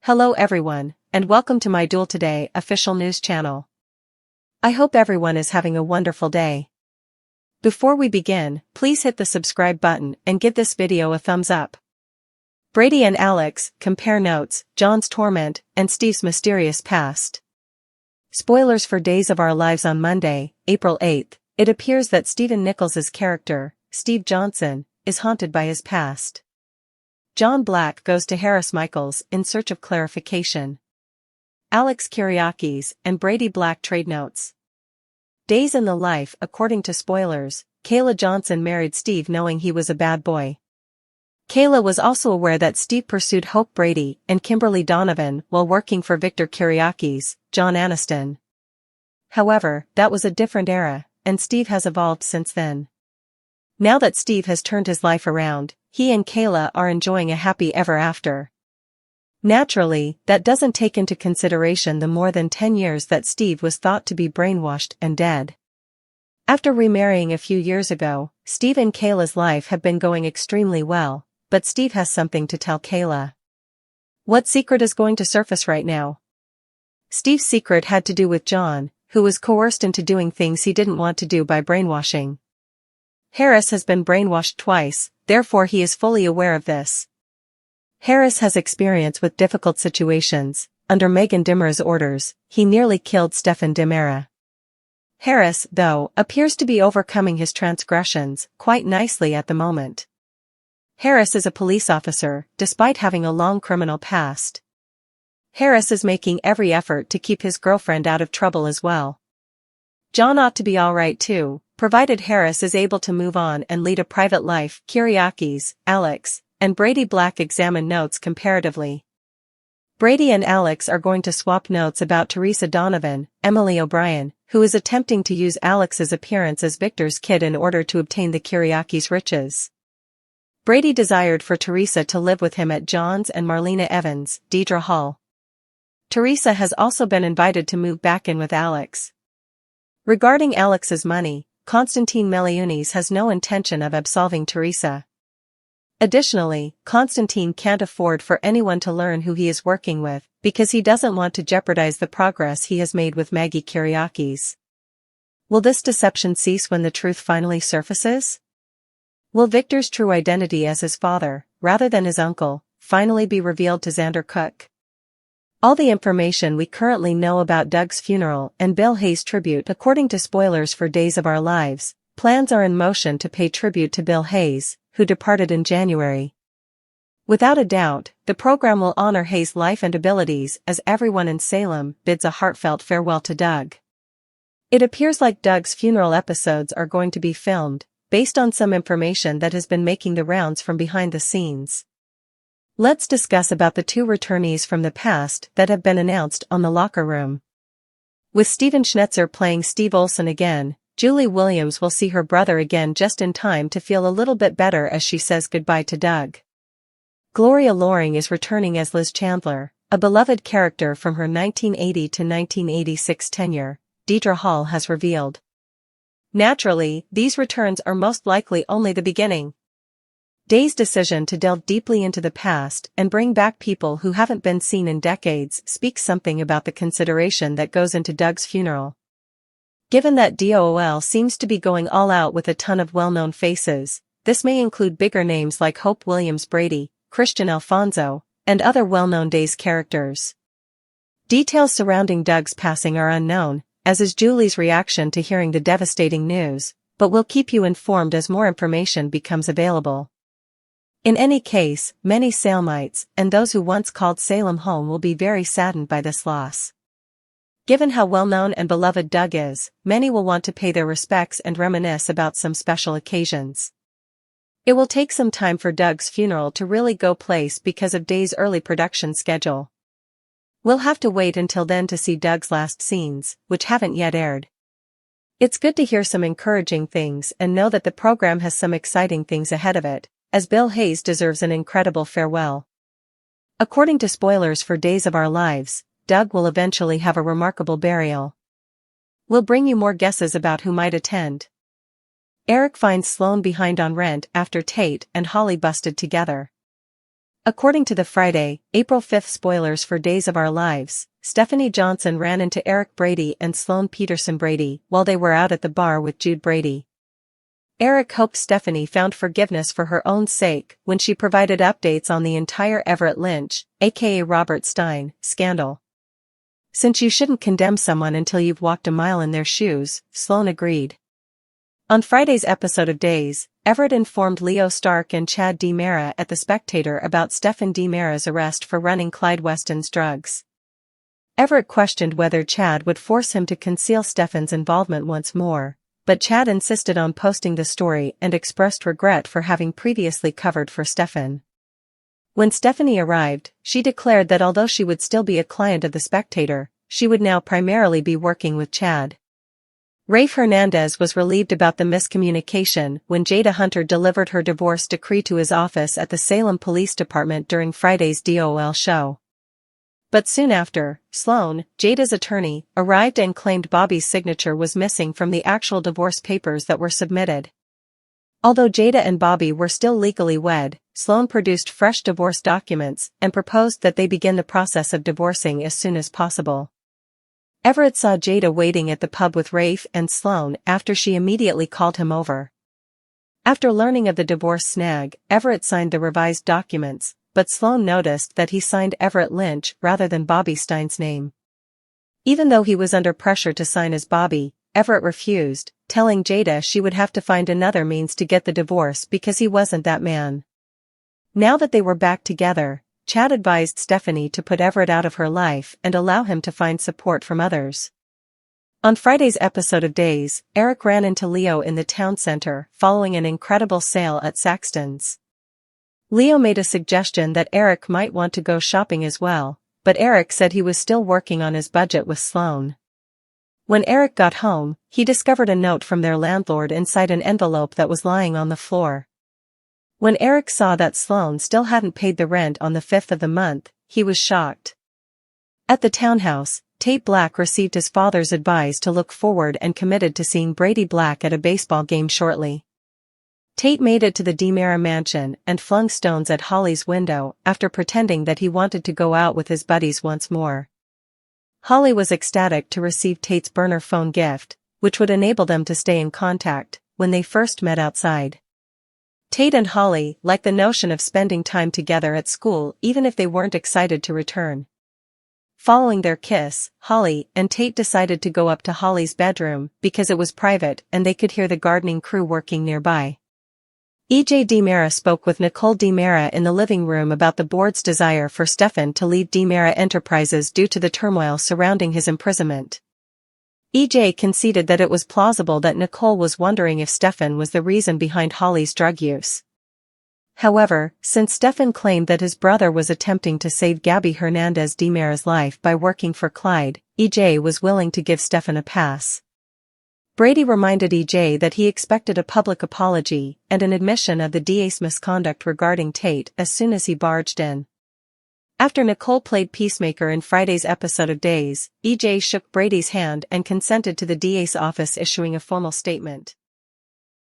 Hello everyone, and welcome to my Duel Today official news channel. I hope everyone is having a wonderful day. Before we begin, please hit the subscribe button and give this video a thumbs up. Brady and Alex compare notes, John's torment, and Steve's mysterious past. Spoilers for Days of Our Lives on Monday, April 8th. It appears that Stephen Nichols's character, Steve Johnson, is haunted by his past. John Black goes to Harris Michaels in search of clarification. Alex Kyriakis and Brady Black trade notes. Days in the life. According to spoilers, Kayla Johnson married Steve knowing he was a bad boy. Kayla was also aware that Steve pursued Hope Brady and Kimberly Donovan while working for Victor Kyriakis, John Aniston. However, that was a different era, and Steve has evolved since then. Now that Steve has turned his life around, he and Kayla are enjoying a happy ever after. Naturally, that doesn't take into consideration the more than 10 years that Steve was thought to be brainwashed and dead. After remarrying a few years ago, Steve and Kayla's life have been going extremely well, but Steve has something to tell Kayla. What secret is going to surface right now? Steve's secret had to do with John, who was coerced into doing things he didn't want to do by brainwashing. Harris has been brainwashed twice, therefore he is fully aware of this. Harris has experience with difficult situations. Under Megan Dimmer's orders, he nearly killed Stefan Dimera. Harris, though, appears to be overcoming his transgressions quite nicely at the moment. Harris is a police officer, despite having a long criminal past. Harris is making every effort to keep his girlfriend out of trouble as well. John ought to be alright too, provided Harris is able to move on and lead a private life. Kyriakis, Alex, and Brady Black examine notes comparatively. Brady and Alex are going to swap notes about Teresa Donovan, Emily O'Brien, who is attempting to use Alex's appearance as Victor's kid in order to obtain the Kyriakis riches. Brady desired for Teresa to live with him at John's and Marlena Evans, Deidre Hall. Teresa has also been invited to move back in with Alex. Regarding Alex's money, Konstantin Meliunis has no intention of absolving Teresa. Additionally, Konstantin can't afford for anyone to learn who he is working with, because he doesn't want to jeopardize the progress he has made with Maggie Kyriakis. Will this deception cease when the truth finally surfaces? Will Victor's true identity as his father, rather than his uncle, finally be revealed to Xander Cook? All the information we currently know about Doug's funeral and Bill Hayes' tribute. According to spoilers for Days of Our Lives, plans are in motion to pay tribute to Bill Hayes, who departed in January. Without a doubt, the program will honor Hayes' life and abilities as everyone in Salem bids a heartfelt farewell to Doug. It appears like Doug's funeral episodes are going to be filmed, based on some information that has been making the rounds from behind the scenes. Let's discuss about the two returnees from the past that have been announced on The Locker Room. With Steven Schnetzer playing Steve Olson again, Julie Williams will see her brother again just in time to feel a little bit better as she says goodbye to Doug. Gloria Loring is returning as Liz Chandler, a beloved character from her 1980 to 1986 tenure, Deidre Hall has revealed. Naturally, these returns are most likely only the beginning. Day's decision to delve deeply into the past and bring back people who haven't been seen in decades speaks something about the consideration that goes into Doug's funeral. Given that DOOL seems to be going all out with a ton of well-known faces, this may include bigger names like Hope Williams Brady, Christian Alfonso, and other well-known Days characters. Details surrounding Doug's passing are unknown, as is Julie's reaction to hearing the devastating news, but we'll keep you informed as more information becomes available. In any case, many Salemites and those who once called Salem home will be very saddened by this loss. Given how well-known and beloved Doug is, many will want to pay their respects and reminisce about some special occasions. It will take some time for Doug's funeral to really go place because of Day's early production schedule. We'll have to wait until then to see Doug's last scenes, which haven't yet aired. It's good to hear some encouraging things and know that the program has some exciting things ahead of it, as Bill Hayes deserves an incredible farewell. According to spoilers for Days of Our Lives, Doug will eventually have a remarkable burial. We'll bring you more guesses about who might attend. Eric finds Sloane behind on rent after Tate and Holly busted together. According to the Friday, April 5 spoilers for Days of Our Lives, Stephanie Johnson ran into Eric Brady and Sloan Peterson Brady while they were out at the bar with Jude Brady. Eric hoped Stephanie found forgiveness for her own sake when she provided updates on the entire Everett Lynch, aka Robert Stein, scandal. "Since you shouldn't condemn someone until you've walked a mile in their shoes," Sloan agreed. On Friday's episode of Days, Everett informed Leo Stark and Chad DiMera at The Spectator about Stephen DiMera's arrest for running Clyde Weston's drugs. Everett questioned whether Chad would force him to conceal Stephen's involvement once more, but Chad insisted on posting the story and expressed regret for having previously covered for Stephen. When Stephanie arrived, she declared that although she would still be a client of The Spectator, she would now primarily be working with Chad. Rafe Hernandez was relieved about the miscommunication when Jada Hunter delivered her divorce decree to his office at the Salem Police Department during Friday's DOL show. But soon after, Sloan, Jada's attorney, arrived and claimed Bobby's signature was missing from the actual divorce papers that were submitted. Although Jada and Bobby were still legally wed, Sloan produced fresh divorce documents and proposed that they begin the process of divorcing as soon as possible. Everett saw Jada waiting at the pub with Rafe and Sloan after she immediately called him over. After learning of the divorce snag, Everett signed the revised documents, but Sloan noticed that he signed Everett Lynch rather than Bobby Stein's name. Even though he was under pressure to sign as Bobby, Everett refused, telling Jada she would have to find another means to get the divorce because he wasn't that man. Now that they were back together, Chad advised Stephanie to put Everett out of her life and allow him to find support from others. On Friday's episode of Days, Eric ran into Leo in the town center following an incredible sale at Saxton's. Leo made a suggestion that Eric might want to go shopping as well, but Eric said he was still working on his budget with Sloan. When Eric got home, he discovered a note from their landlord inside an envelope that was lying on the floor. When Eric saw that Sloan still hadn't paid the rent on the 5th of the month, he was shocked. At the townhouse, Tate Black received his father's advice to look forward and committed to seeing Brady Black at a baseball game shortly. Tate made it to the DiMera mansion and flung stones at Holly's window after pretending that he wanted to go out with his buddies once more. Holly was ecstatic to receive Tate's burner phone gift, which would enable them to stay in contact when they first met outside. Tate and Holly liked the notion of spending time together at school even if they weren't excited to return. Following their kiss, Holly and Tate decided to go up to Holly's bedroom because it was private and they could hear the gardening crew working nearby. E.J. DiMera spoke with Nicole DiMera in the living room about the board's desire for Stephen to leave DiMera Enterprises due to the turmoil surrounding his imprisonment. E.J. conceded that it was plausible that Nicole was wondering if Stephen was the reason behind Holly's drug use. However, since Stephen claimed that his brother was attempting to save Gabby Hernandez DiMera's life by working for Clyde, E.J. was willing to give Stephen a pass. Brady reminded E.J. that he expected a public apology and an admission of the DA's misconduct regarding Tate as soon as he barged in. After Nicole played peacemaker in Friday's episode of Days, E.J. shook Brady's hand and consented to the DA's office issuing a formal statement.